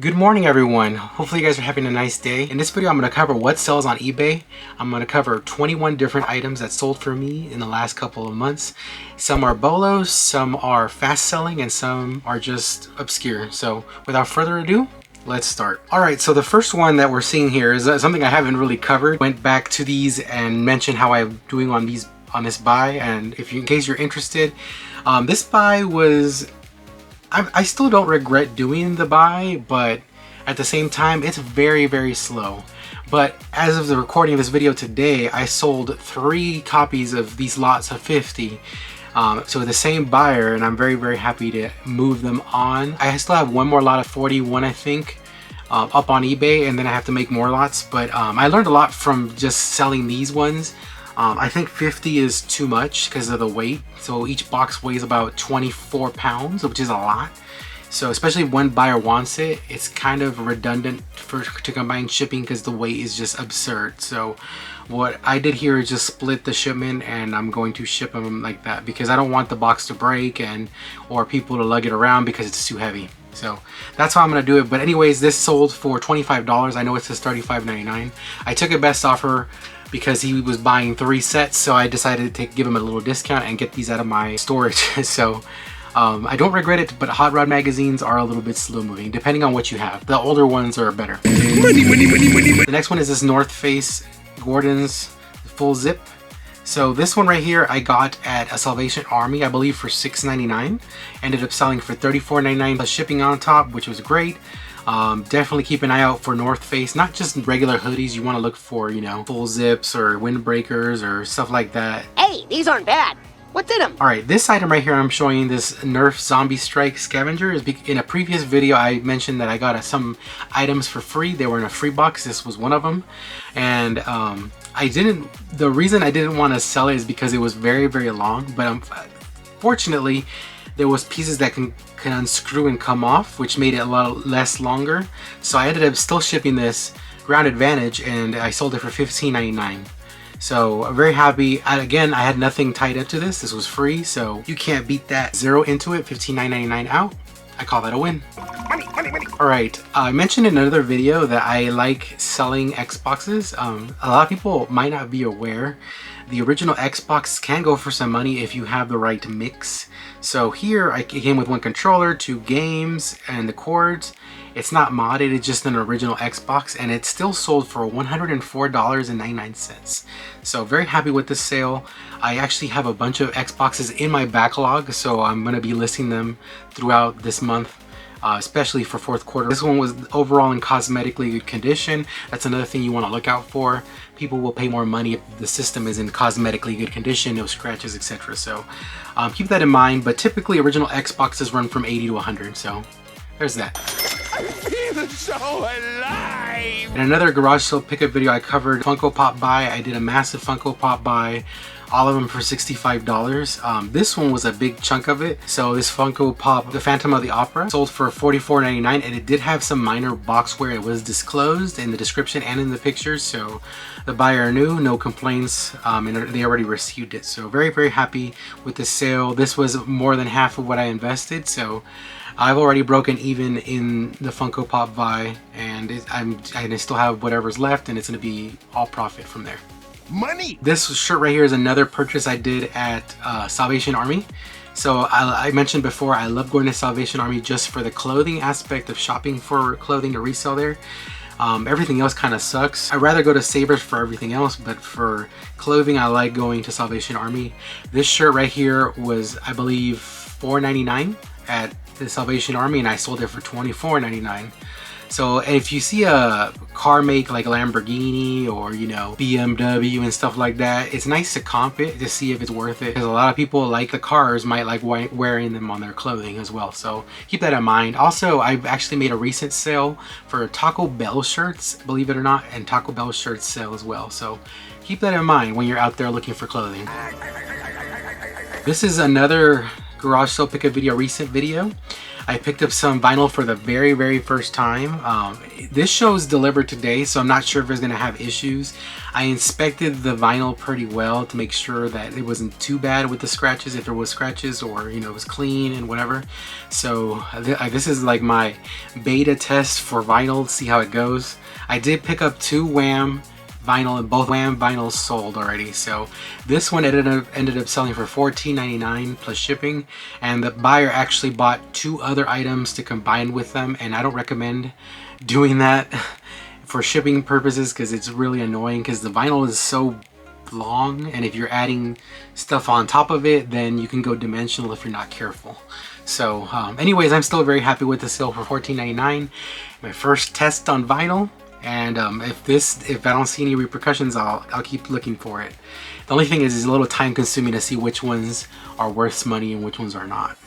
Good morning everyone. Hopefully you guys are having a nice day. In this video I'm going to cover what sells on eBay. I'm going to cover 21 different items that sold for me in the last couple of months. Some are BOLOs, some are fast selling, and some are just obscure. So without further ado, let's start. Alright, so the first one that we're seeing here is something I haven't really covered. Went back to these and mentioned how I'm doing on this buy, and in case you're interested, this buy was I still don't regret doing the buy, but at the same time, it's very slow. But as of the recording of this video today, I sold 3 copies of these lots of 50 to the same buyer, and I'm very happy to move them on. I still have one more lot of 41, I think, up on eBay, and then I have to make more lots. But I learned a lot from just selling these ones. I think 50 is too much because of the weight. So each box weighs about 24 pounds, which is a lot. So especially if one buyer wants it, it's kind of redundant to combine shipping because the weight is just absurd. So what I did here is just split the shipment, and I'm going to ship them like that because I don't want the box to break or people to lug it around because it's too heavy. So that's how I'm gonna do it. But anyways, this sold for $25. I know it says $35.99. I took a best offer because he was buying 3 sets, so I decided to give him a little discount and get these out of my storage. So I don't regret it, but hot rod magazines are a little bit slow moving depending on what you have. The older ones are better. Money. The next one is this North Face Gordon's full zip. So this one right here I got at a Salvation Army, I believe, for $6.99. Ended up selling for $34.99 plus shipping on top, which was great. Definitely keep an eye out for North Face, not just regular hoodies. You want to look for, you know, full zips or windbreakers or stuff like that. Hey, these aren't bad. What's in them? Alright, this item right here I'm showing, this Nerf Zombie Strike Scavenger. In a previous video I mentioned that I got some items for free. They were in a free box. This was one of them. And the reason I didn't want to sell it is because it was very long. But fortunately, there was pieces that can unscrew and come off, which made it a lot less longer. So I ended up still shipping this Ground Advantage, and I sold it for $15.99. So I'm very happy. Again, I had nothing tied up to this. This was free, so you can't beat that. 0 into it, $15.99 out. I call that a win. Money. Alright, I mentioned in another video that I like selling Xboxes. A lot of people might not be aware. The original Xbox can go for some money if you have the right mix. So here it came with 1 controller, 2 games, and the cords. It's not modded, it's just an original Xbox, and it still sold for $104.99. So very happy with this sale. I actually have a bunch of Xboxes in my backlog, so I'm going to be listing them throughout this month. Especially for 4th quarter. This one was overall in cosmetically good condition. That's another thing you want to look out for. People will pay more money if the system is in cosmetically good condition, no scratches, etc. So keep that in mind. But typically original Xboxes run from 80 to 100. So there's that. I feel so alive! In another garage sale pickup video, I covered Funko Pop buy. I did a massive Funko Pop buy. All of them for $65. This one was a big chunk of it. So this Funko Pop, the Phantom of the Opera, sold for $44.99, and it did have some minor boxware. It was disclosed in the description and in the pictures, so the buyer knew, no complaints, and they already received it. So very happy with the sale. This was more than half of what I invested, so I've already broken even in the Funko Pop buy, and I still have whatever's left, and it's going to be all profit from there. Money! This shirt right here is another purchase I did at Salvation Army. So I mentioned before, I love going to Salvation Army just for the clothing aspect of shopping for clothing to resell there. Everything else kind of sucks. I'd rather go to Savers for everything else, but for clothing I like going to Salvation Army. This shirt right here was, I believe, $4.99 at the Salvation Army, and I sold it for $24.99. So if you see a car make like Lamborghini or, you know, BMW and stuff like that, it's nice to comp it to see if it's worth it, because a lot of people like the cars might like wearing them on their clothing as well. So keep that in mind. Also, I've actually made a recent sale for Taco Bell shirts, believe it or not, and Taco Bell shirts sell as well. So keep that in mind when you're out there looking for clothing. This is another garage sale pickup video, recent video. I picked up some vinyl for the very first time. This show is delivered today, so I'm not sure if it's gonna have issues. I inspected the vinyl pretty well to make sure that it wasn't too bad with the scratches, if there was scratches, or you know, it was clean and whatever. So this is like my beta test for vinyl, see how it goes. I did pick up 2 Wham vinyl, and both Wham vinyls sold already. So this one ended up selling for $14.99 plus shipping, and the buyer actually bought 2 other items to combine with them, and I don't recommend doing that for shipping purposes because it's really annoying, because the vinyl is so long, and if you're adding stuff on top of it, then you can go dimensional if you're not careful. So anyways, I'm still very happy with the sale for $14.99. My first test on vinyl. And if I don't see any repercussions, I'll keep looking for it. The only thing is it's a little time consuming to see which ones are worth money and which ones are not.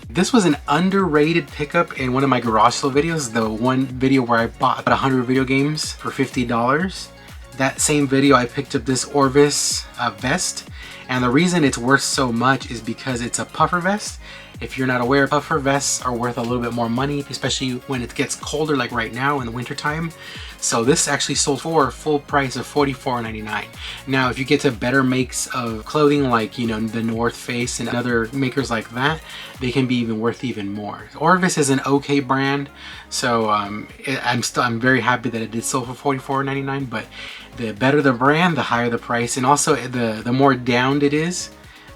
This was an underrated pickup in one of my garage sale videos, the one video where I bought about 100 video games for $50. That same video I picked up this Orvis vest, and the reason it's worth so much is because it's a puffer vest. If you're not aware, puffer vests are worth a little bit more money, especially when it gets colder like right now in the winter time. So this actually sold for a full price of $44.99. Now if you get to better makes of clothing, like, you know, the North Face and other makers like that, they can be even worth even more. Orvis is an okay brand, so I'm very happy that it did sell for $44.99, but the better the brand, the higher the price, and also the more downed it is,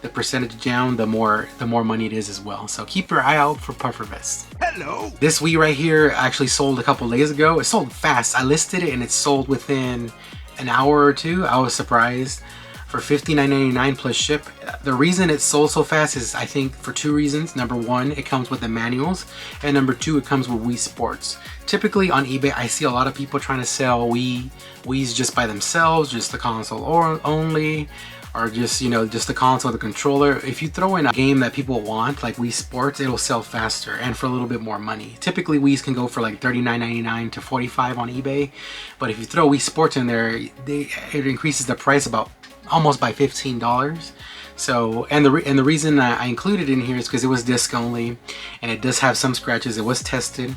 the percentage down, the more money it is as well. So keep your eye out for puffer vests. Hello. This Wii right here actually sold a couple days ago. It sold fast. I listed it and it sold within an hour or 2. I was surprised. For $59.99 plus ship. The reason it sold so fast is, I think, for 2 reasons. Number 1, it comes with the manuals, and number 2, it comes with Wii Sports. Typically on eBay, I see a lot of people trying to sell Wii's just by themselves, just the console or only, or just, you know, just the console, the controller. If you throw in a game that people want, like Wii Sports, it'll sell faster and for a little bit more money. Typically Wii's can go for like $39.99 to $45 on eBay, but if you throw Wii Sports in there, it increases the price about almost by $15. So, and the reason I included it in here is because it was disc only, and it does have some scratches. It was tested.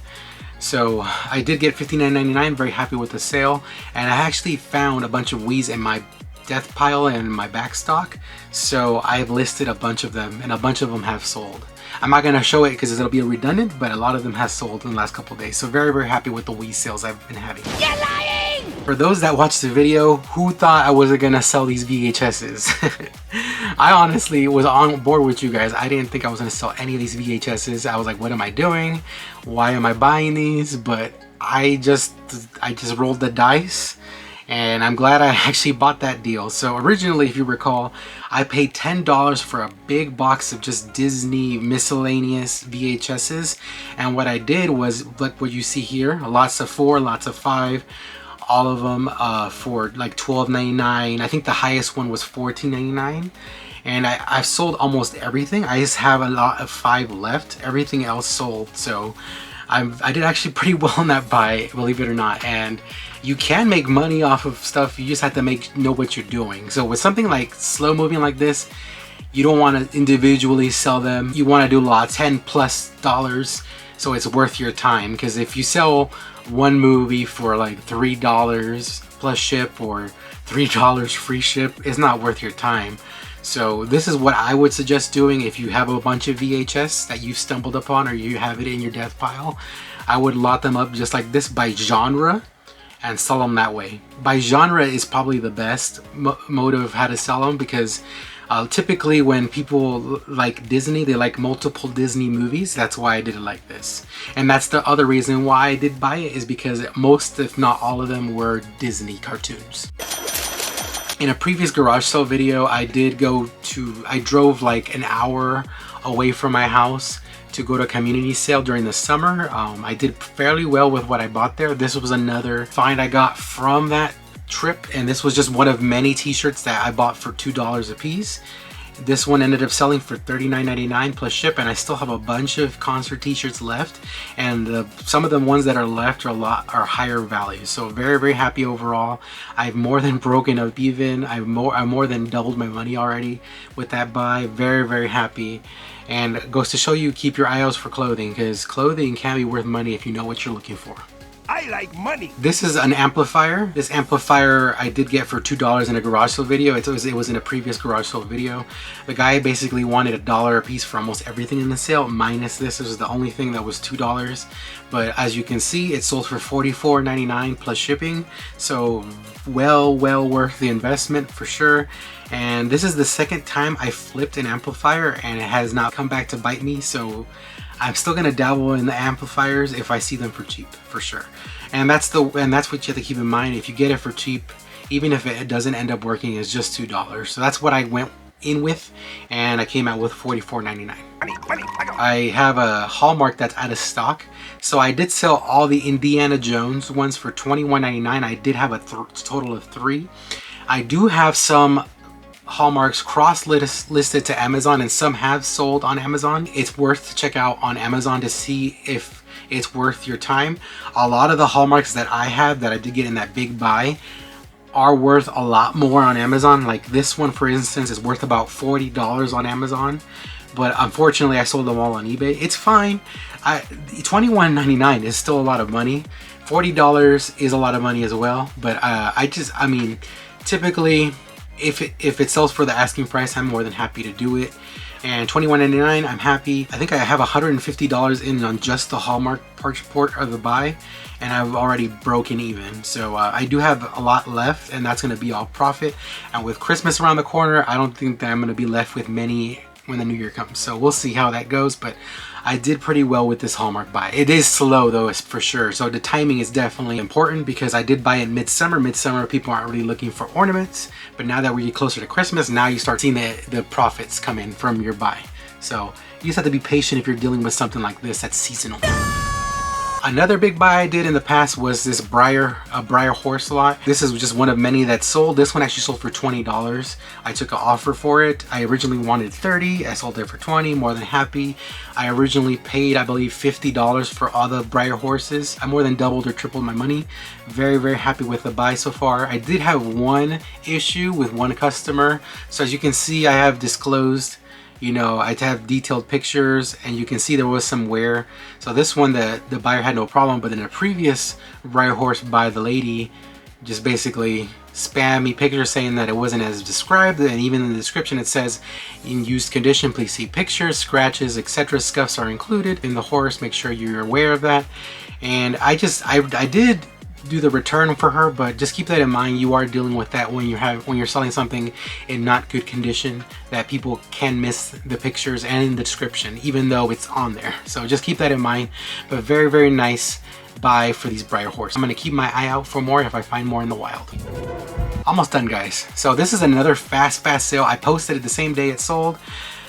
So I did get $59.99, very happy with the sale, and I actually found a bunch of Wii's in my death pile and my back stock, so I've listed a bunch of them, and a bunch of them have sold. I'm not going to show it because it'll be redundant, but a lot of them have sold in the last couple of days, so very happy with the Wii sales I've been having. You're lying! For those that watched the video, who thought I wasn't going to sell these VHSs? I honestly was on board with you guys. I didn't think I was going to sell any of these VHSs. I was like, what am I doing? Why am I buying these? But I just rolled the dice, and I'm glad I actually bought that deal. So originally, if you recall, I paid $10 for a big box of just Disney miscellaneous VHSs, and what I did was, like what you see here, lots of 4, lots of 5, all of them for like $12.99. I think the highest one was $14.99, and I've sold almost everything. I just have a lot of 5 left. Everything else sold, so I did actually pretty well on that buy, believe it or not. And you can make money off of stuff, you just have to know what you're doing. So with something like slow moving like this, you don't want to individually sell them. You want to do a lot, $10+ so it's worth your time. Because if you sell one movie for like $3 plus ship or $3 free ship, it's not worth your time. So this is what I would suggest doing if you have a bunch of VHS that you've stumbled upon, or you have it in your death pile. I would lot them up just like this by genre and sell them that way. By genre is probably the best mode of how to sell them, because typically when people like Disney, they like multiple Disney movies. That's why I did it like this. And that's the other reason why I did buy it, is because most, if not all of them, were Disney cartoons. In a previous garage sale video, I drove like an hour away from my house to go to a community sale during the summer. I did fairly well with what I bought there. This was another find I got from that trip, and this was just one of many t-shirts that I bought for $2 a piece. This one ended up selling for $39.99 plus ship, and I still have a bunch of concert t-shirts left, and some of the ones that are left are higher value. So very happy overall. I've more than broken up even. I more than doubled my money already with that buy. Very happy. And it goes to show you, keep your eye out for clothing, because clothing can be worth money if you know what you're looking for. I like money. This is an amplifier. This amplifier I did get for $2 in a garage sale video. It was in a previous garage sale video. The guy basically wanted $1 a piece for almost everything in the sale, minus this. This was the only thing that was $2. But as you can see, it sold for $44.99 plus shipping. So well worth the investment for sure. And this is the second time I flipped an amplifier and it has not come back to bite me. So I'm still gonna dabble in the amplifiers if I see them for cheap, for sure. And that's what you have to keep in mind. If you get it for cheap, even if it doesn't end up working, it's just $2. So that's what I went in with, and I came out with $44.99. I have a Hallmark that's out of stock. So I did sell all the Indiana Jones ones for $21.99. I did have a total of 3. I do have some Hallmarks cross-listed to Amazon, and some have sold on Amazon. It's worth to check out on Amazon to see if it's worth your time. A lot of the Hallmarks that I have that I did get in that big buy are worth a lot more on Amazon. Like this one, for instance, is worth about $40 on Amazon, but unfortunately I sold them all on eBay. It's fine. $21.99 is still a lot of money. $40 is a lot of money as well, but I mean, typically if it sells for the asking price, I'm more than happy to do it. And $21.99, I'm happy. I think I have $150 in on just the Hallmark part of the buy, and I've already broken even. So I do have a lot left, and that's gonna be all profit. And with Christmas around the corner, I don't think that I'm gonna be left with many when the new year comes. So we'll see how that goes, but I did pretty well with this Hallmark buy. It is slow though, for sure. So the timing is definitely important because I did buy it midsummer. Midsummer, people aren't really looking for ornaments, but now that we get closer to Christmas, now you start seeing the profits come in from your buy. So you just have to be patient if you're dealing with something like this that's seasonal. Another big buy I did in the past was this Brier Horse lot. This is just one of many that sold. This one actually sold for $20. I took an offer for it. I originally wanted $30. I sold it for $20, more than happy. I originally paid, I believe, $50 for all the Brier horses. I more than doubled or tripled my money. Very happy with the buy so far. I did have one issue with one customer. So as you can see, I have disclosed, you know, I have detailed pictures, and you can see there was some wear. So this one, the buyer had no problem, but in a previous Brier Horse buy, the lady just basically spammed me pictures saying that it wasn't as described, and even in the description it says, in used condition, please see pictures, scratches, etc. Scuffs are included in the horse. Make sure you're aware of that. And I did do the return for her, but just keep that in mind. You are dealing with that when you're selling something in not good condition, that people can miss the pictures and the description even though it's on there. So just keep that in mind. But very nice buy for these Brier Horse. I'm gonna keep my eye out for more if I find more in the wild. Almost done, guys. So this is another fast sale. I posted it the same day it sold.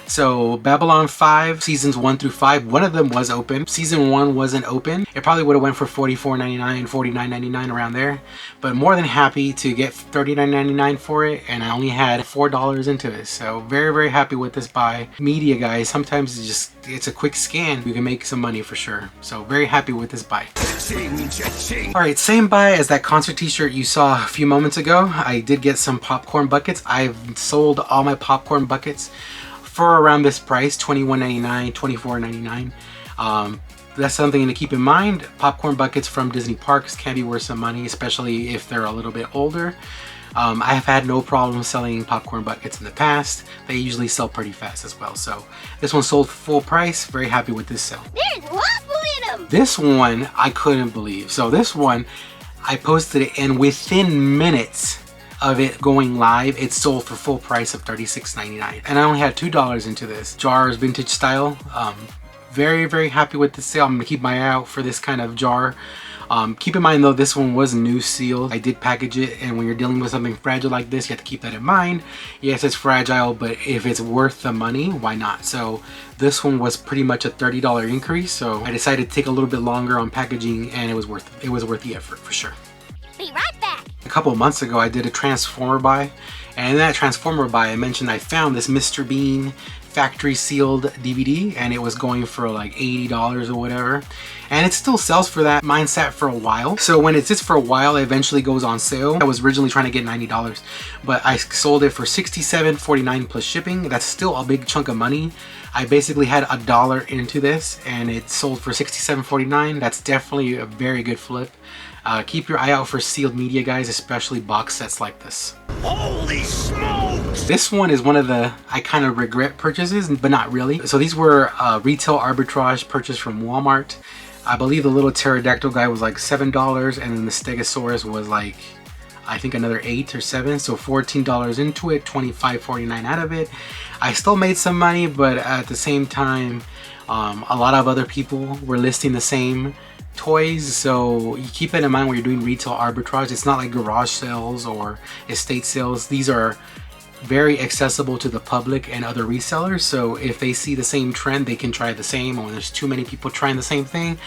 So Babylon 5 seasons 1 through 5, one of them was open. Season 1 wasn't open. It probably would have went for $44.99, $49.99 around there. But more than happy to get $39.99 for it, and I only had $4 into it. So very happy with this buy. Media, guys, sometimes it's a quick scan. You can make some money for sure. So very happy with this buy. All right, same buy as that concert t-shirt you saw a few moments ago. I did get some popcorn buckets. I've sold all my popcorn buckets for around this price, $21.99, $24.99. That's something to keep in mind. Popcorn buckets from Disney parks can be worth some money, especially if they're a little bit older. I have had no problem selling popcorn buckets in the past. They usually sell pretty fast as well. So this one sold full price. Very happy with this sale. There's waffle in them! This one I couldn't believe. So this one, I posted it, and within minutes of it going live, it sold for full price of $36.99, and I only had $2 into this. Jars, vintage style. Very happy with the sale. I'm gonna keep my eye out for this kind of jar. Keep in mind though, this one was new sealed. I did package it, and when you're dealing with something fragile like this, you have to keep that in mind. Yes, it's fragile, but if it's worth the money, why not? So this one was pretty much a $30 increase, so I decided to take a little bit longer on packaging, and it was worth the effort for sure. Be right back. A couple of months ago, I did a Transformer buy, And in that Transformer buy, I mentioned I found this Mr. Bean factory sealed DVD, and it was going for like $80 or whatever, and it still sells for that. Mine sat for a while, so when it sits for a while, it eventually goes on sale. I was originally trying to get $90, but I sold it for $67.49 plus shipping. That's still a big chunk of money. I basically had $1 into this, and it sold for $67.49. That's definitely a very good flip. Keep your eye out for sealed media, guys, especially box sets like this. Holy smokes! This one is one of the I kind of regret purchases, but not really. So these were retail arbitrage purchase from Walmart. I believe the little pterodactyl guy was like $7, and then the Stegosaurus was like, I think another $8 or $7, so $14 into it, $25.49 out of it. I still made some money, but at the same time, a lot of other people were listing the same toys, so you keep it in mind when you're doing retail arbitrage. It's not like garage sales or estate sales. These are very accessible to the public and other resellers, so if they see the same trend, they can try the same. And when there's too many people trying the same thing,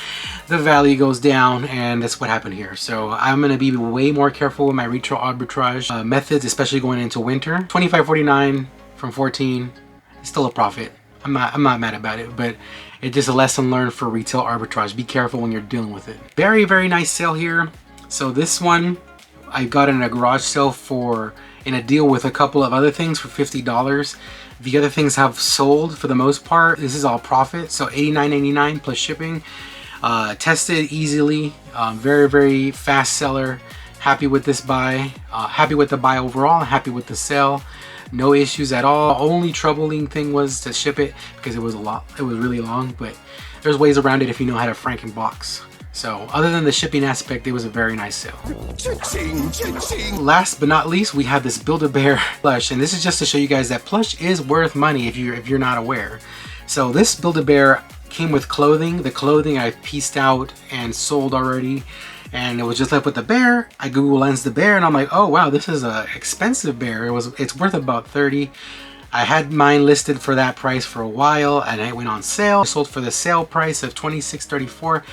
the value goes down, and that's what happened here. So I'm going to be way more careful with my retail arbitrage methods, especially going into winter. $25.49 from $14 is still a profit. I'm not mad about it, but it's just a lesson learned for retail arbitrage. Be careful when you're dealing with it. Very, very nice sale here. So this one I got in a garage sale in a deal with a couple of other things for $50. The other things have sold for the most part. This is all profit, so $89.99 plus shipping. Tested easily, very, very fast seller. Happy with this buy, happy with the buy overall, happy with the sale. No issues at all. Only troubling thing was to ship it because it was really long, but there's ways around it if you know how to franken box. So other than the shipping aspect, it was a very nice sale. Cha-ching, cha-ching. Last but not least, we have this Build-A-Bear plush, and this is just to show you guys that plush is worth money if you're not aware. So this Build-A-Bear came with clothing. The clothing I've pieced out and sold already, and it was just left with the bear. I Google lensed the bear, and I'm like, oh wow, this is a expensive bear. It's worth about $30. I had mine listed for that price for a while, and it went on sale. I sold for the sale price of $26.34.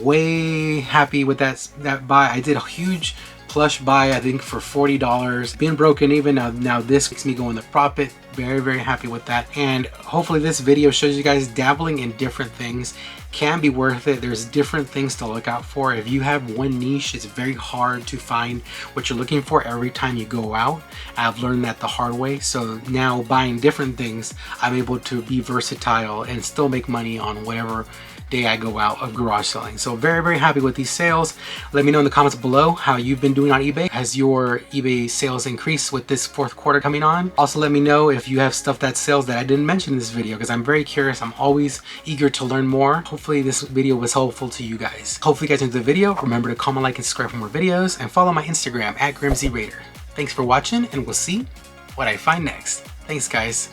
Way happy with that buy. I did a huge plush buy, I think for $40. Being broken even, now this makes me go in the profit. Very, very happy with that. And hopefully this video shows you guys dabbling in different things can be worth it. There's different things to look out for. If you have one niche, it's very hard to find what you're looking for every time you go out. I've learned that the hard way. So now buying different things, I'm able to be versatile and still make money on whatever day I go out of garage selling. So very, very happy with these sales. Let me know in the comments below how you've been doing on eBay. Has your eBay sales increased with this fourth quarter coming on? Also, let me know if you have stuff that sells that I didn't mention in this video, because I'm very curious. I'm always eager to learn more. Hopefully this video was helpful to you guys. Hopefully you guys enjoyed the video. Remember to comment, like, and subscribe for more videos, and follow my Instagram at GrimzyRaider. Thanks for watching, and we'll see what I find next. Thanks, guys.